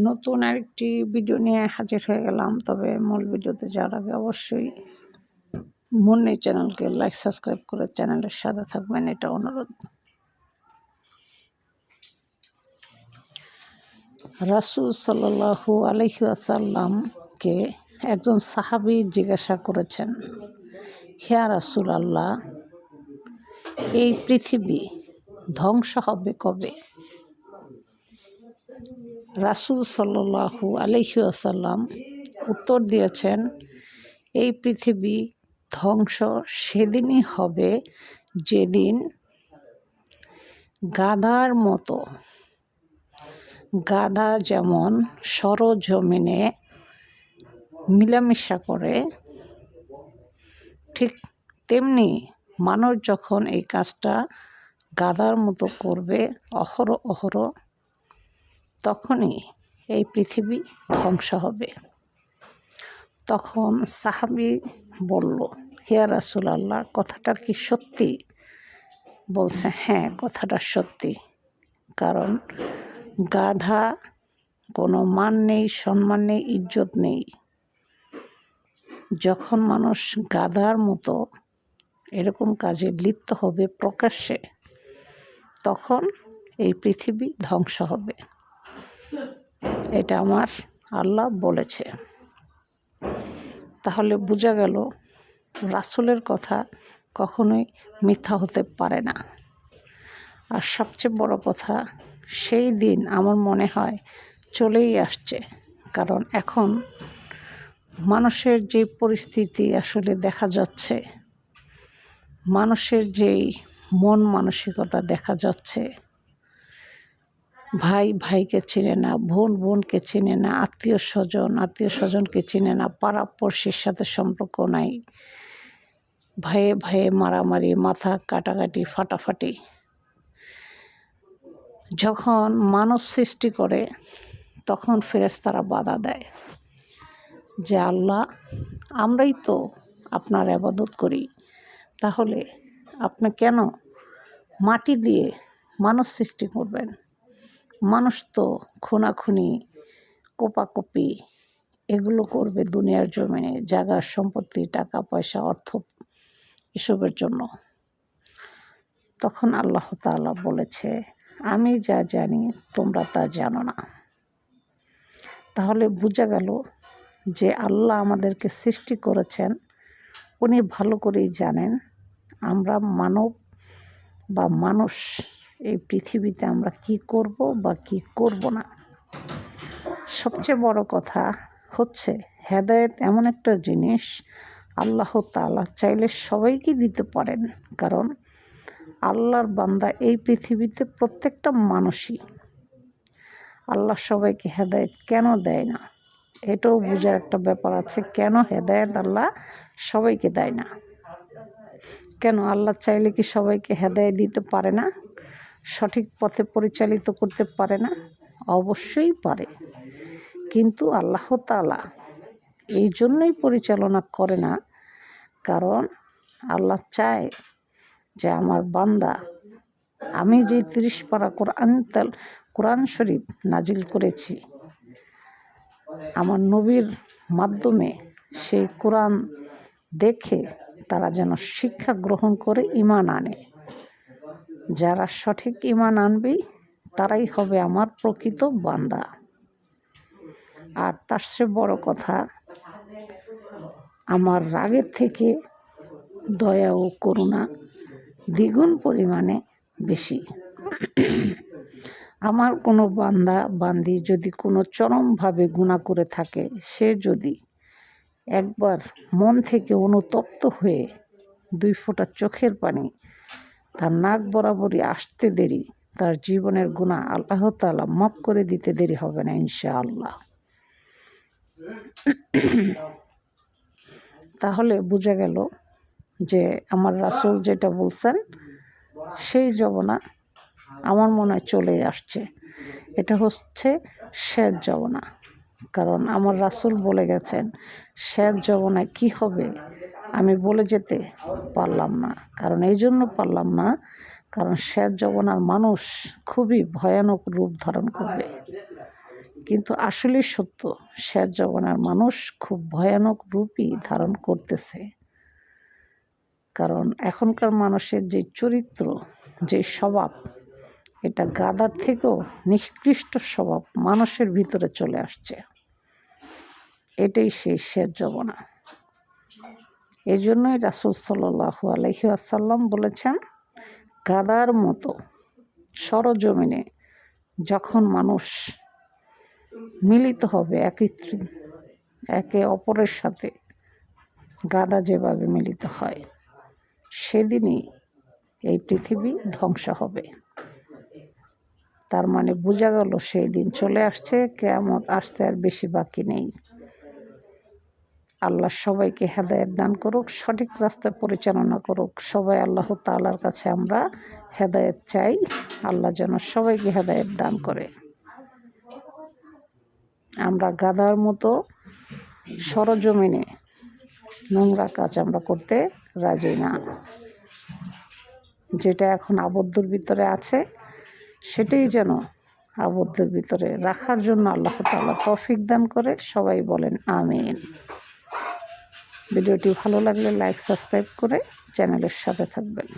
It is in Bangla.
নতুন আরেকটি ভিডিও নিয়ে হাজির হয়ে গেলাম। তবে মূল ভিডিওতে যাওয়ার আগে অবশ্যই মুন্নি চ্যানেলকে লাইক সাবস্ক্রাইব করে চ্যানেলের সাথে থাকবেন, এটা অনুরোধ। রাসূল সাল্লাল্লাহু আলাইহি ওয়াসাল্লামকে একজন সাহাবী জিজ্ঞাসা করেছেন, হে রাসূলুল্লাহ, এই পৃথিবী ধ্বংস হবে কবে? রাসূল সাল্লাল্লাহু আলাইহি ওয়াসাল্লাম উত্তর দিয়েছেন, এই পৃথিবী ধ্বংস সেদিনই হবে যেদিন গাধার মতো, গাধা যেমন সরজমিনে মিলামিশা করে, ঠিক তেমনি মানুষ যখন এই কাজটা গাধার মতো করবে অহরহ, তখনই এই পৃথিবী ধ্বংস হবে। তখন সাহাবী বলল, হে রাসূলুল্লাহ, কথাটা কি সত্যি? বলছে, হ্যাঁ, কথাটা সত্যি। কারণ গাধা কোনো মান নেই, সম্মান নেই, ইজ্জত নেই। যখন মানুষ গাধার মতো এরকম কাজে লিপ্ত হবে প্রকাশ্যে, তখন এই পৃথিবী ধ্বংস হবে। এটা আমার আল্লাহ বলেছে। তাহলে বোঝা গেল রাসূলের কথা কখনোই মিথ্যা হতে পারে না। আর সবচেয়ে বড় কথা, সেই দিন আমার মনে হয় চলেই আসছে। কারণ এখন মানুষের যে পরিস্থিতি আসলে দেখা যাচ্ছে, মানুষের যেই মন মানসিকতা দেখা যাচ্ছে, ভাই ভাইকে চিনে না, বোন বোনকে চিনে না, আত্মীয় স্বজনকে চিনে না, পাড়াপড়শির সাথে সম্পর্ক নাই, ভাইয়ে ভাইয়ে মারামারি, মাথা কাটাকাটি, ফাটাফাটি। যখন মানব সৃষ্টি করে তখন ফেরেশতারা বাধা দেয় যে, আল্লাহ, আমরাই তো আপনার ইবাদত করি, তাহলে আপনি কেন মাটি দিয়ে মানুষ সৃষ্টি করবেন? মানুষ তো খুনাখুনি, কোপাকুপি এগুলো করবে দুনিয়ার জমিনে, জায়গা সম্পত্তি, টাকা পয়সা, অর্থ, এসবের জন্য। তখন আল্লাহ তাআলা বলেছে, আমি যা জানি তোমরা তা জানো না। তাহলে বোঝা গেল যে আল্লাহ আমাদেরকে সৃষ্টি করেছেন, উনি ভালো করেই জানেন আমরা মানব বা মানুষ এই পৃথিবীতে আমরা কি করব বা কি করব না। সবচেয়ে বড় কথা হচ্ছে, হেদায়েত এমন একটা জিনিস আল্লাহ তাআলা চাইলে সবাইকে দিতে পারেন। কারণ আল্লাহর বান্দা এই পৃথিবীতে প্রত্যেকটা মানুষই। আল্লাহ সবাইকে হেদায়েত কেন দেয় না, এটাও বোঝার একটা ব্যাপার আছে। কেন হেদায়েত আল্লাহ সবাইকে দেয় না? কেন আল্লাহ চাইলে কি সবাইকে হেদায়েত দিতে পারে না? সঠিক পথে পরিচালিত করতে পারে না? অবশ্যই পারে। কিন্তু আল্লাহ তাআলা এই জন্যই পরিচালনা করে না, কারণ আল্লাহ চায় যে আমার বান্দা, আমি যে 30 পারা কোরআন শরীফ নাজিল করেছি আমার নবীর মাধ্যমে, সেই কোরআন দেখে তারা যেন শিক্ষা গ্রহণ করে ঈমান আনে। যারা সঠিক ঈমান আনবে তারাই হবে আমার প্রকৃত বান্দা। আর তার চেয়ে বড় কথা, আমার রাগের থেকে দয়া ও করুণা দ্বিগুণ পরিমাণে বেশি। আমার কোনো বান্দা বান্দি যদি কোনো চরমভাবে গুনাহ করে থাকে, সে যদি একবার মন থেকে অনুতপ্ত হয়ে 2 ফোঁটা চোখের পানি তার নাক বরাবরই আসতে দেরি, তার জীবনের গুনাহ আল্লাহ তাআলা মাফ করে দিতে দেরি হবে না ইনশাআল্লাহ। তাহলে বোঝা গেল যে আমার রাসূল যেটা বলছেন সেই জমানা আমার মনে হয় চলে আসছে। এটা হচ্ছে শেষ জমানা। কারণ আমার রাসূল বলে গেছেন, শেষ জমানায় কী হবে আমি বলে যেতে পারলাম না। কারণ এই জন্য পারলাম না, কারণ শেষ জমানার মানুষ খুবই ভয়ানক রূপ ধারণ করবে। কিন্তু আসলে সত্য, শেষ জমানার মানুষ খুব ভয়ানক রূপই ধারণ করতেছে। কারণ এখনকার মানুষের যে চরিত্র, যে স্বভাব, এটা গাধার থেকেও নিকৃষ্ট স্বভাব মানুষের ভিতরে চলে আসছে। এটাই সেই শেষ জমানা। এই জন্যই রাসূল সাল্লাল্লাহু আলাইহি ওয়াসাল্লাম বলেছেন, গাধার মতো সরজমিনে যখন মানুষ মিলিত হবে একে অপরের সাথে, গাধা যেভাবে মিলিত হয়, সেদিনই এই পৃথিবী ধ্বংস হবে। তার মানে বোঝা গেল সেই দিন চলে আসছে, কিয়ামত আসতে আর বেশি বাকি নেই। আল্লাহ সবাইকে হেদায়েত দান করুক, সঠিক রাস্তায় পরিচালনা করুক। সবাই আল্লাহ তাআলার কাছে আমরা হেদায়েত চাই। আল্লাহ যেন সবাইকে হেদায়েত দান করে। আমরা গাধার মতো সরজমিনে নোংরা কাজ আমরা করতে রাজি না। যেটা এখন আবদ্ধর ভিতরে আছে, সেটাই যেন আবদ্ধের ভিতরে রাখার জন্য আল্লাহ তাআলা তৌফিক দান করে। সবাই বলেন আমিন। ভিডিওটি ভালো লাগলে লাইক, সাবস্ক্রাইব করে চ্যানেলের সাথে থাকবেন।